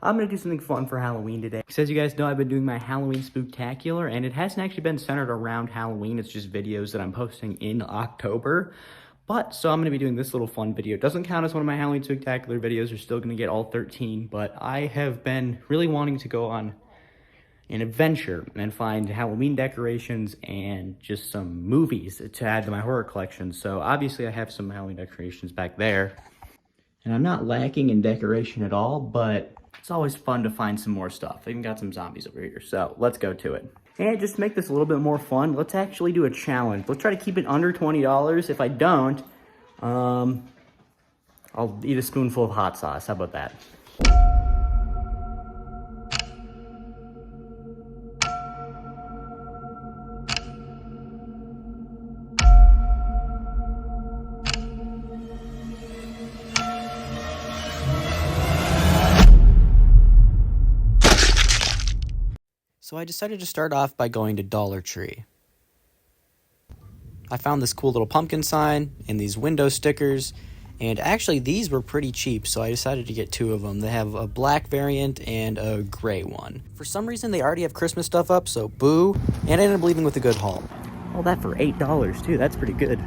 I'm going to do something fun for Halloween today. Because as you guys know, I've been doing my Halloween spooktacular, and it hasn't actually been centered around Halloween. It's just videos that I'm posting in October. So I'm going to be doing this little fun video. It doesn't count as one of my Halloween spooktacular videos. You're still going to get all 13, but I have been really wanting to go on an adventure and find Halloween decorations and just some movies to add to my horror collection. So obviously I have some Halloween decorations back there. And I'm not lacking in decoration at all, but it's always fun to find some more stuff. I even got some zombies over here, so let's go to it. And just to make this a little bit more fun, let's actually do a challenge. Let's try to keep it under $20. If I don't, I'll eat a spoonful of hot sauce. How about that? So I decided to start off by going to Dollar Tree. I found this cool little pumpkin sign and these window stickers, and actually these were pretty cheap, so I decided to get two of them. They have a black variant and a gray one. For some reason they already have Christmas stuff up, so boo, and I ended up leaving with a good haul. All that for $8 too, that's pretty good.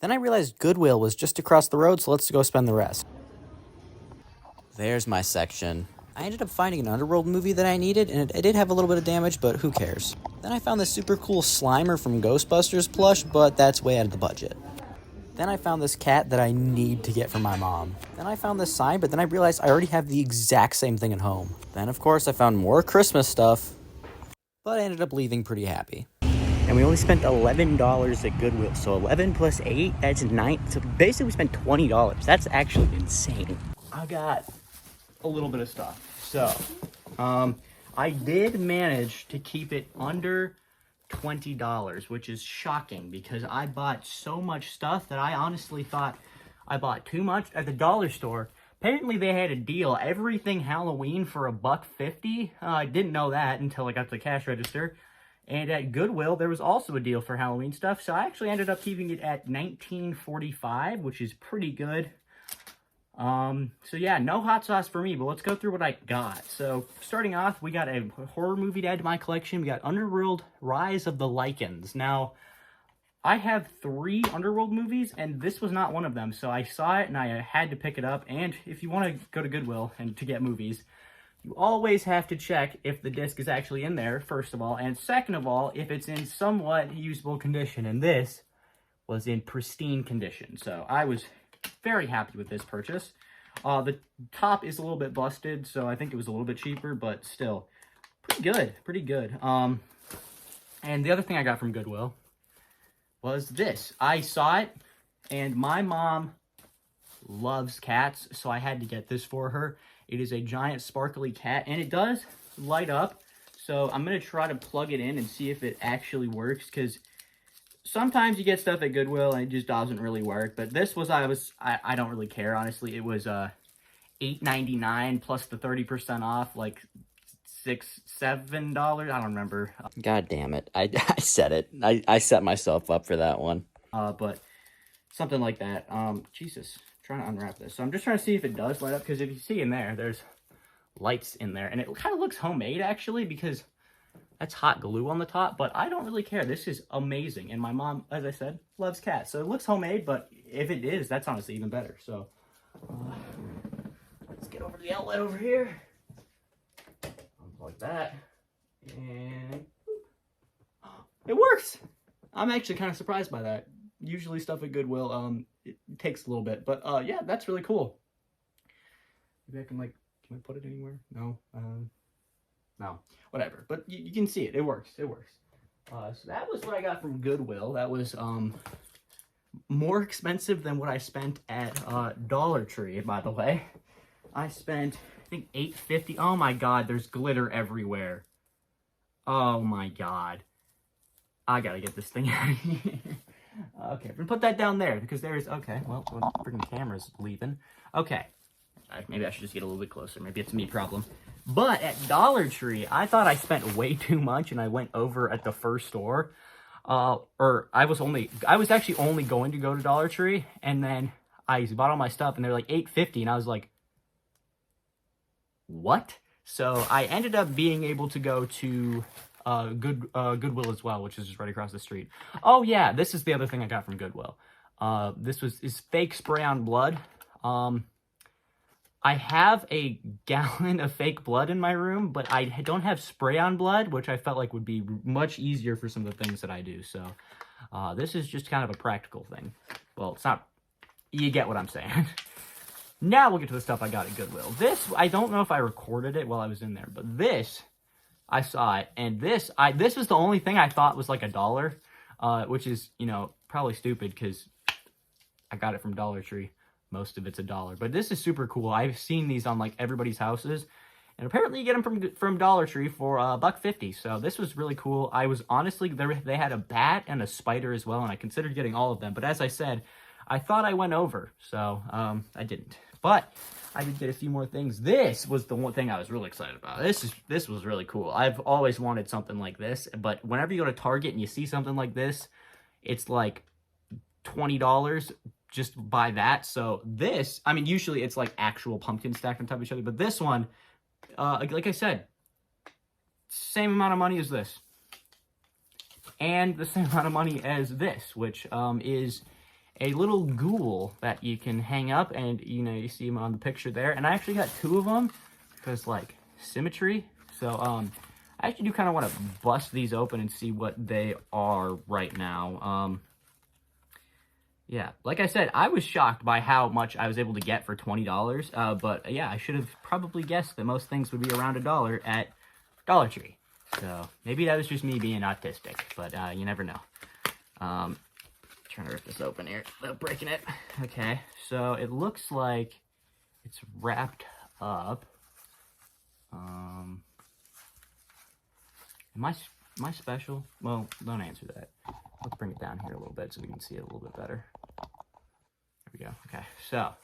Then I realized Goodwill was just across the road, so let's go spend the rest. There's my section. I ended up finding an Underworld movie that I needed, and it did have a little bit of damage, but who cares? Then I found this super cool Slimer from Ghostbusters plush, but that's way out of the budget. Then I found this cat that I need to get for my mom. Then I found this sign, but then I realized I already have the exact same thing at home. Then, of course, I found more Christmas stuff, but I ended up leaving pretty happy. And we only spent $11 at Goodwill, so 11 plus 8, that's 9. So basically we spent $20. That's actually insane. I got a little bit of stuff. So, I did manage to keep it under $20, which is shocking because I bought so much stuff that I honestly thought I bought too much at the dollar store. Apparently they had a deal, everything Halloween for $1.50. I didn't know that until I got to the cash register. And at Goodwill, there was also a deal for Halloween stuff. So I actually ended up keeping it at $19.45, which is pretty good. So yeah, no hot sauce for me, but let's go through what I got. So starting off, we got a horror movie to add to my collection. We got Underworld Rise of the Lycans. Now, I have 3 Underworld movies, and this was not one of them. So I saw it and I had to pick it up. And if you want to go to Goodwill and to get movies, you always have to check if the disc is actually in there, first of all. And second of all, if it's in somewhat usable condition. And this was in pristine condition. So I was very happy with this purchase. The top is a little bit busted, so I think it was a little bit cheaper, but still pretty good. And the other thing I got from Goodwill was this. I saw it, and my mom loves cats, so I had to get this for her. It is a giant sparkly cat, and it does light up, so I'm going to try to plug it in and see if it actually works, because sometimes you get stuff at Goodwill and it just doesn't really work. But this was, I don't really care, honestly. It was $8.99 plus the 30% off, like $7. I don't remember. God damn it. I said it. I set myself up for that one. But something like that. Jesus. I'm trying to unwrap this. So I'm just trying to see if it does light up, because if you see in there, there's lights in there. And it kind of looks homemade, actually, because that's hot glue on the top, but I don't really care. This is amazing. And my mom, as I said, loves cats. So it looks homemade, but if it is, that's honestly even better. So let's get over to the outlet over here. Unplug that. And it works. I'm actually kind of surprised by that. Usually stuff at Goodwill, it takes a little bit. But yeah, that's really cool. Maybe I can, like, can I put it anywhere? No. No, whatever. But you can see it. It works. It works. So that was what I got from Goodwill. That was more expensive than what I spent at Dollar Tree, by the way. I spent, I think, $8.50. Oh my god, there's glitter everywhere. Oh my god. I gotta get this thing out of here. Okay, I'm gonna put that down there because there's, okay, well, the freaking camera's leaving. Okay. Maybe I should just get a little bit closer. Maybe it's a me problem. But at Dollar Tree, I thought I spent way too much, and I went over at the first store. I was actually only going to go to Dollar Tree, and then I bought all my stuff, and they're like $8.50, and I was like, what? So I ended up being able to go to Goodwill as well, which is just right across the street. Oh yeah, this is the other thing I got from Goodwill. This is fake spray-on blood. I have a gallon of fake blood in my room, but I don't have spray-on blood, which I felt like would be much easier for some of the things that I do. So this is just kind of a practical thing. Well, it's not. You get what I'm saying. Now we'll get to the stuff I got at Goodwill. This, I don't know if I recorded it while I was in there, but this, I saw it, and this was the only thing I thought was like $1, which is, you know, probably stupid because I got it from Dollar Tree. Most of it's $1, but this is super cool. I've seen these on like everybody's houses, and apparently you get them from Dollar Tree for $1.50. So this was really cool. I was honestly, they had a bat and a spider as well, and I considered getting all of them. But as I said, I thought I went over, so I didn't. But I did get a few more things. This was the one thing I was really excited about. This was really cool. I've always wanted something like this, but whenever you go to Target and you see something like this, it's like $20 just buy that. So this, I mean, usually it's like actual pumpkins stacked on top of each other, but this one, like I said, same amount of money as this, and the same amount of money as this, which is a little ghoul that you can hang up, and you know, you see him on the picture there. And I actually got 2 of them because like symmetry. So I actually do kind of want to bust these open and see what they are right now. Yeah, like I said, I was shocked by how much I was able to get for $20. But yeah, I should have probably guessed that most things would be around $1 at Dollar Tree. So maybe that was just me being autistic, but you never know. Trying to rip this open here without breaking it. Okay, so it looks like it's wrapped up. Am I special? Well, don't answer that. Let's bring it down here a little bit so we can see it a little bit better. There we go. Okay, so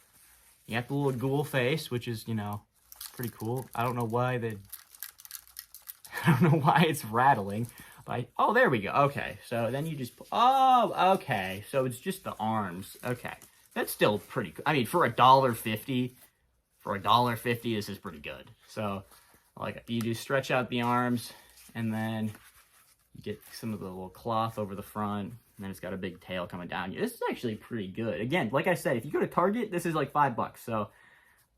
you got the little ghoul face, which is, you know, pretty cool. I don't know why it's rattling. Oh, there we go. Okay, so then you just... Oh, okay. So it's just the arms. Okay. That's still pretty... I mean, for $1.50, this is pretty good. So, like, you just stretch out the arms, and then you get some of the little cloth over the front, and then it's got a big tail coming down. This is actually pretty good. Again, like I said, if you go to Target, this is like $5. So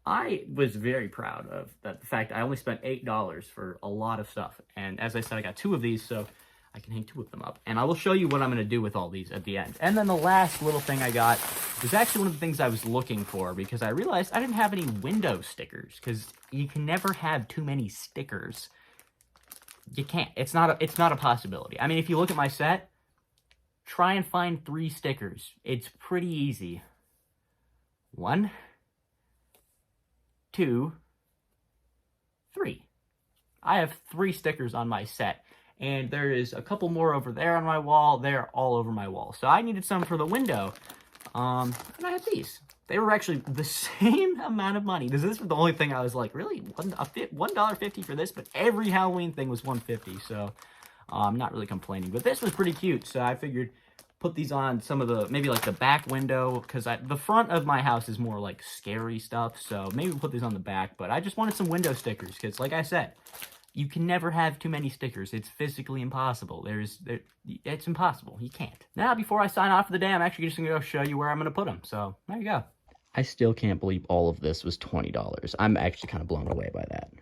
I was very proud of that. The fact I only spent $8 for a lot of stuff. And as I said, I got 2 of these, so I can hang 2 of them up. And I will show you what I'm going to do with all these at the end. And then the last little thing I got was actually one of the things I was looking for, because I realized I didn't have any window stickers, because you can never have too many stickers. You can't. It's not a possibility. I mean, if you look at my set, try and find 3 stickers. It's pretty easy. 1, 2, 3. I have 3 stickers on my set. And there is a couple more over there on my wall. They're all over my wall. So I needed some for the window. And I had these. They were actually the same amount of money. This was the only thing I was like, really? $1.50 for this? But every Halloween thing was $1.50. So I'm not really complaining. But this was pretty cute. So I figured put these on some of the, maybe like the back window. Because the front of my house is more like scary stuff. So maybe we'll put these on the back. But I just wanted some window stickers. Because like I said, you can never have too many stickers. It's physically impossible. It's impossible. You can't. Now, before I sign off for the day, I'm actually just going to go show you where I'm going to put them. So, there you go. I still can't believe all of this was $20. I'm actually kind of blown away by that.